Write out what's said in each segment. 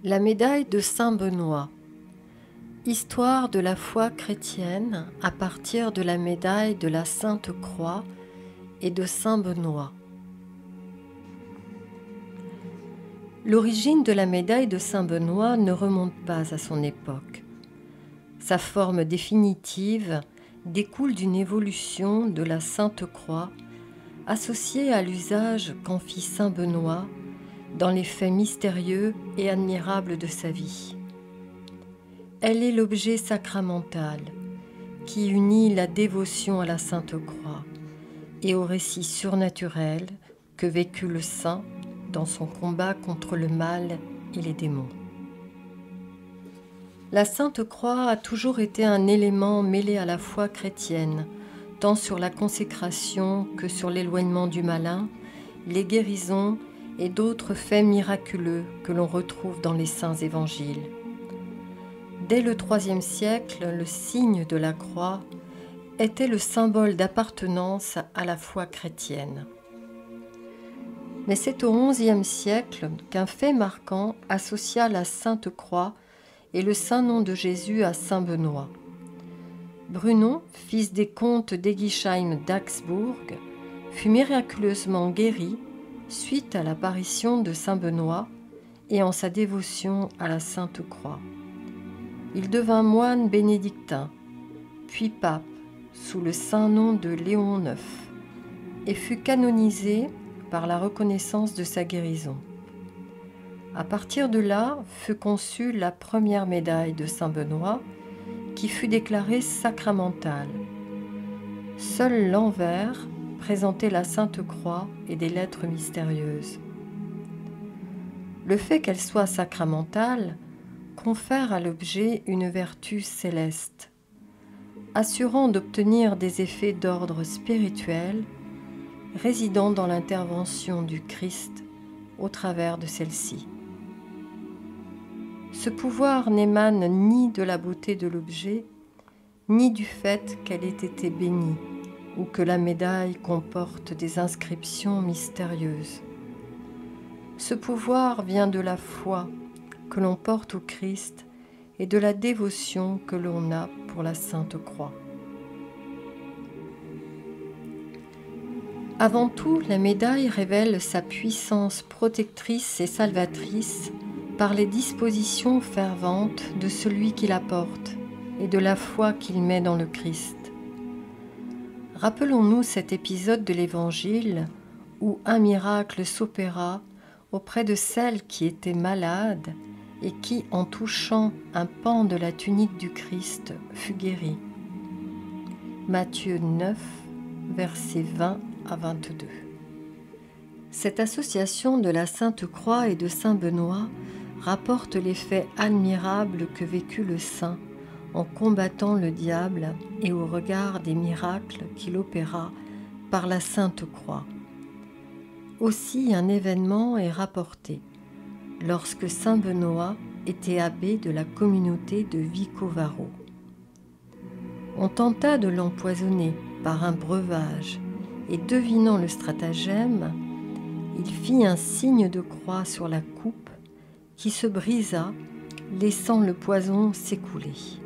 La médaille de Saint Benoît. Histoire de la foi chrétienne à partir de la médaille de la Sainte Croix et de Saint Benoît. L'origine de la médaille de Saint Benoît ne remonte pas à son époque. Sa forme définitive découle d'une évolution de la Sainte Croix associée à l'usage qu'en fit Saint Benoît dans les faits mystérieux et admirables de sa vie. Elle est l'objet sacramental qui unit la dévotion à la Sainte Croix et au récit surnaturel que vécut le saint dans son combat contre le mal et les démons. La Sainte Croix a toujours été un élément mêlé à la foi chrétienne, tant sur la consécration que sur l'éloignement du malin, les guérisons et d'autres faits miraculeux que l'on retrouve dans les saints évangiles. Dès le IIIe siècle, le signe de la croix était le symbole d'appartenance à la foi chrétienne. Mais c'est au XIe siècle qu'un fait marquant associa la Sainte Croix et le saint nom de Jésus à Saint Benoît. Brunon, fils des comtes d'Egisheim d'Augsbourg, fut miraculeusement guéri suite à l'apparition de Saint Benoît et en sa dévotion à la Sainte Croix. Il devint moine bénédictin, puis pape, sous le saint nom de Léon IX, et fut canonisé par la reconnaissance de sa guérison. À partir de là fut conçue la première médaille de Saint Benoît, qui fut déclarée sacramentale. Seul l'envers présentait la Sainte Croix et des lettres mystérieuses. Le fait qu'elle soit sacramentale confère à l'objet une vertu céleste, assurant d'obtenir des effets d'ordre spirituel, résidant dans l'intervention du Christ au travers de celle-ci. Ce pouvoir n'émane ni de la beauté de l'objet, ni du fait qu'elle ait été bénie, ou que la médaille comporte des inscriptions mystérieuses. Ce pouvoir vient de la foi que l'on porte au Christ et de la dévotion que l'on a pour la Sainte Croix. Avant tout, la médaille révèle sa puissance protectrice et salvatrice par les dispositions ferventes de celui qui la porte et de la foi qu'il met dans le Christ. Rappelons-nous cet épisode de l'Évangile où un miracle s'opéra auprès de celle qui était malade et qui, en touchant un pan de la tunique du Christ, fut guérie. Matthieu 9, versets 20 à 22. Cette association de la Sainte Croix et de Saint Benoît rapporte les faits admirables que vécut le saint en combattant le diable et au regard des miracles qu'il opéra par la Sainte Croix. Aussi un événement est rapporté lorsque Saint Benoît était abbé de la communauté de Vicovaro. On tenta de l'empoisonner par un breuvage et devinant le stratagème, il fit un signe de croix sur la coupe qui se brisa, laissant le poison s'écouler.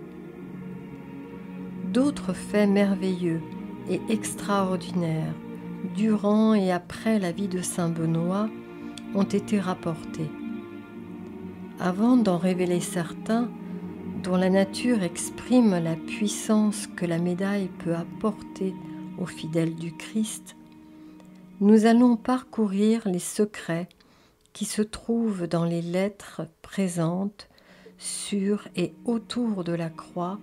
D'autres faits merveilleux et extraordinaires durant et après la vie de Saint Benoît ont été rapportés. Avant d'en révéler certains, dont la nature exprime la puissance que la médaille peut apporter aux fidèles du Christ, nous allons parcourir les secrets qui se trouvent dans les lettres présentes sur et autour de la croix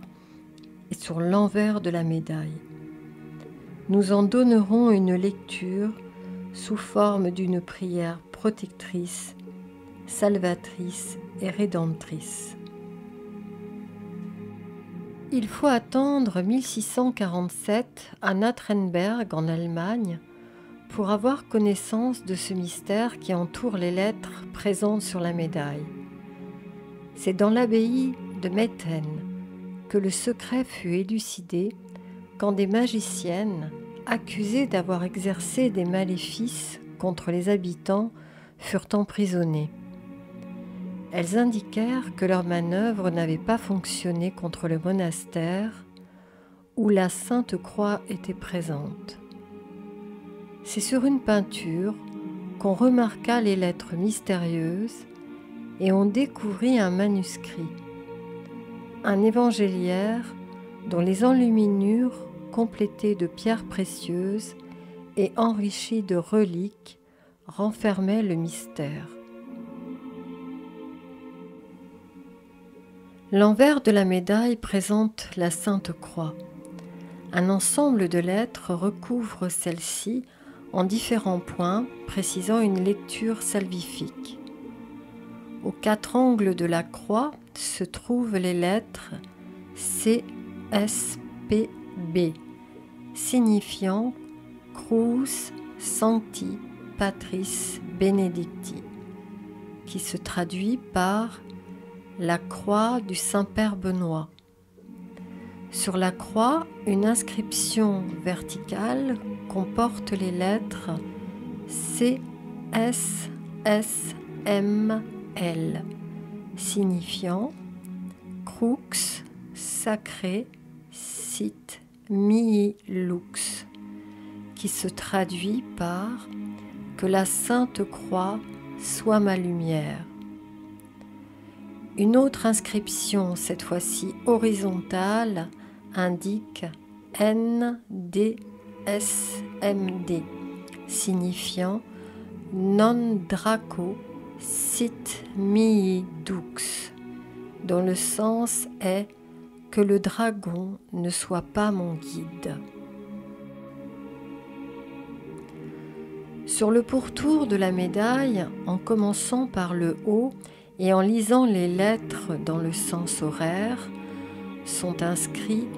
et sur l'envers de la médaille. Nous en donnerons une lecture sous forme d'une prière protectrice, salvatrice et rédemptrice. Il faut attendre 1647 à Natrenberg en Allemagne pour avoir connaissance de ce mystère qui entoure les lettres présentes sur la médaille. C'est dans l'abbaye de Metten que le secret fut élucidé quand des magiciennes, accusées d'avoir exercé des maléfices contre les habitants, furent emprisonnées. Elles indiquèrent que leur manœuvre n'avait pas fonctionné contre le monastère où la Sainte Croix était présente. C'est sur une peinture qu'on remarqua les lettres mystérieuses et on découvrit un manuscrit, un évangéliaire dont les enluminures, complétées de pierres précieuses et enrichies de reliques, renfermaient le mystère. L'envers de la médaille présente la Sainte Croix. Un ensemble de lettres recouvre celle-ci en différents points, précisant une lecture salvifique. Aux quatre angles de la croix se trouvent les lettres C, S, P, B, signifiant Cruz Sancti Patris Benedicti, qui se traduit par la croix du Saint-Père Benoît. Sur la croix, une inscription verticale comporte les lettres C, S, S, M, L, signifiant Crux Sacré Sit Mihi Lux, qui se traduit par que la Sainte Croix soit ma lumière. Une autre inscription, cette fois-ci horizontale, indique NDSMD, signifiant Non Draco Sit Mihi Dux, dont le sens est que le dragon ne soit pas mon guide. Sur le pourtour de la médaille, en commençant par le haut et en lisant les lettres dans le sens horaire, sont inscrits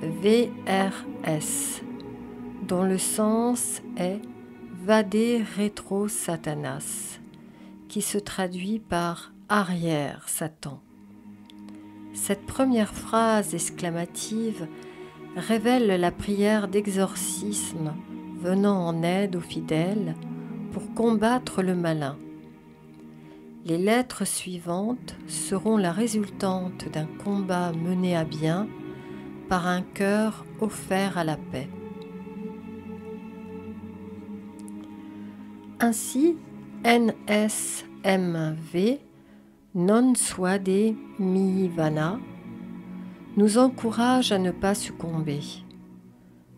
VRS, dont le sens est Vade Retro Satanas, qui se traduit par arrière Satan. Cette première phrase exclamative révèle la prière d'exorcisme venant en aide aux fidèles pour combattre le malin. Les lettres suivantes seront la résultante d'un combat mené à bien par un cœur offert à la paix. Ainsi, NSMV, non suade mihi vana, nous encourage à ne pas succomber.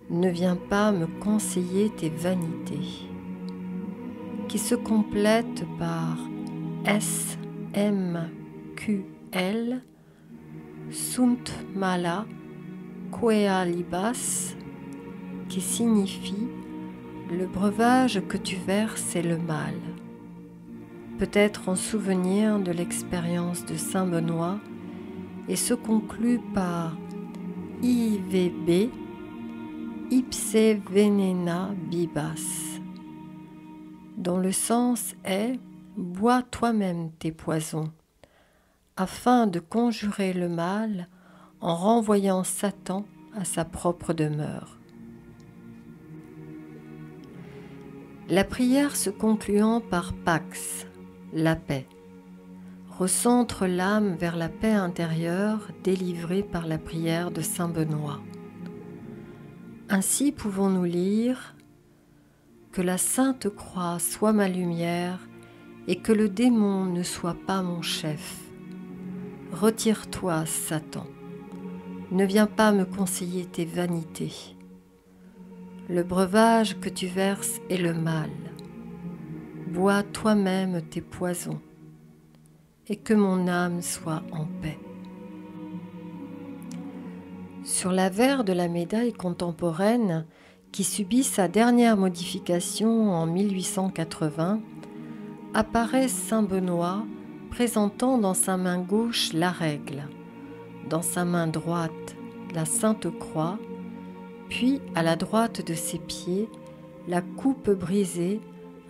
Ne viens pas me conseiller tes vanités, qui se complètent par SMQL, sunt mala quea libas, qui signifie le breuvage que tu verses est le mal. Peut-être en souvenir de l'expérience de Saint Benoît, et se conclut par IVB, ipse venena bibas, dont le sens est bois toi-même tes poisons, afin de conjurer le mal en renvoyant Satan à sa propre demeure. La prière se concluant par Pax, la paix, recentre l'âme vers la paix intérieure délivrée par la prière de Saint Benoît. Ainsi pouvons-nous lire « Que la Sainte Croix soit ma lumière et que le démon ne soit pas mon chef. Retire-toi, Satan. Ne viens pas me conseiller tes vanités. Le breuvage que tu verses est le mal. Bois toi-même tes poisons, et que mon âme soit en paix. » Sur l'avers de la médaille contemporaine, qui subit sa dernière modification en 1880, apparaît Saint Benoît présentant dans sa main gauche la règle, dans sa main droite la Sainte Croix, puis à la droite de ses pieds la coupe brisée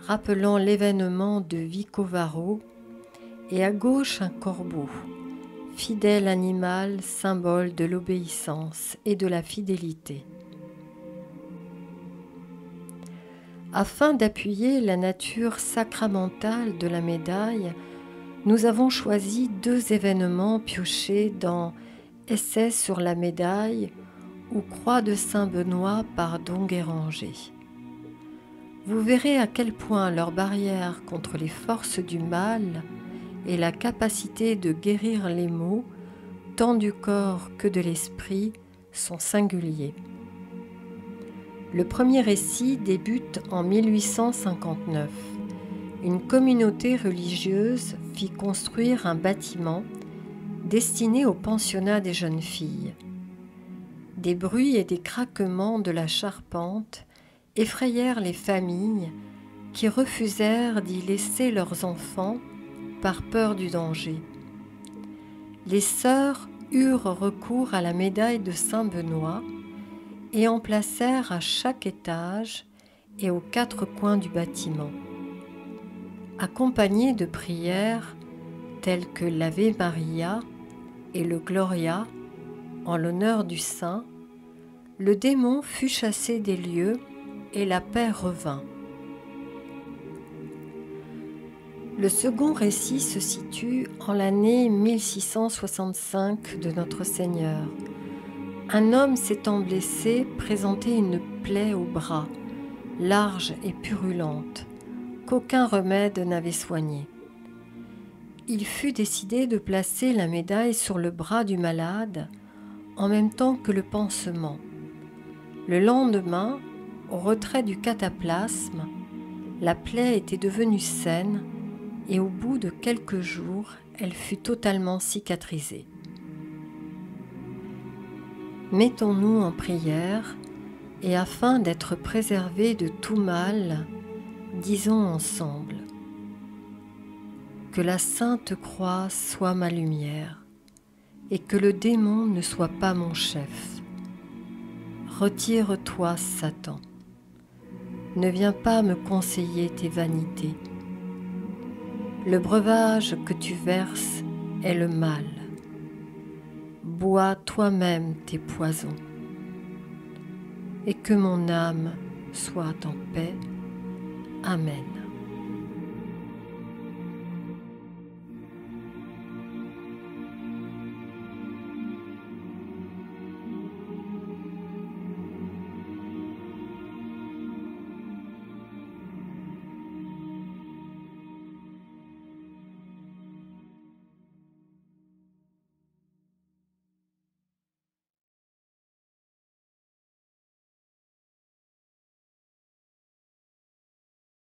rappelant l'événement de Vicovaro, et à gauche un corbeau, fidèle animal symbole de l'obéissance et de la fidélité. Afin d'appuyer la nature sacramentale de la médaille, nous avons choisi 2 événements piochés dans Essai sur la médaille ou Croix de Saint-Benoît par Don Guéranger. Vous verrez à quel point leur barrière contre les forces du mal et la capacité de guérir les maux, tant du corps que de l'esprit, sont singuliers. Le premier récit débute en 1859. Une communauté religieuse fit construire un bâtiment destiné au pensionnat des jeunes filles. Des bruits et des craquements de la charpente effrayèrent les familles qui refusèrent d'y laisser leurs enfants par peur du danger. Les sœurs eurent recours à la médaille de Saint-Benoît et en placèrent à chaque étage et aux 4 coins du bâtiment. Accompagnées de prières telles que l'Ave Maria et le Gloria en l'honneur du saint, le démon fut chassé des lieux et la paix revint. Le second récit se situe en l'année 1665 de Notre Seigneur. Un homme s'étant blessé présentait une plaie au bras, large et purulente, qu'aucun remède n'avait soignée. Il fut décidé de placer la médaille sur le bras du malade en même temps que le pansement. Le lendemain, au retrait du cataplasme, la plaie était devenue saine et au bout de quelques jours, elle fut totalement cicatrisée. Mettons-nous en prière et afin d'être préservés de tout mal, disons ensemble: que la Sainte Croix soit ma lumière et que le démon ne soit pas mon chef. Retire-toi, Satan. Ne viens pas me conseiller tes vanités. Le breuvage que tu verses est le mal. Bois toi-même tes poisons. Et que mon âme soit en paix. Amen.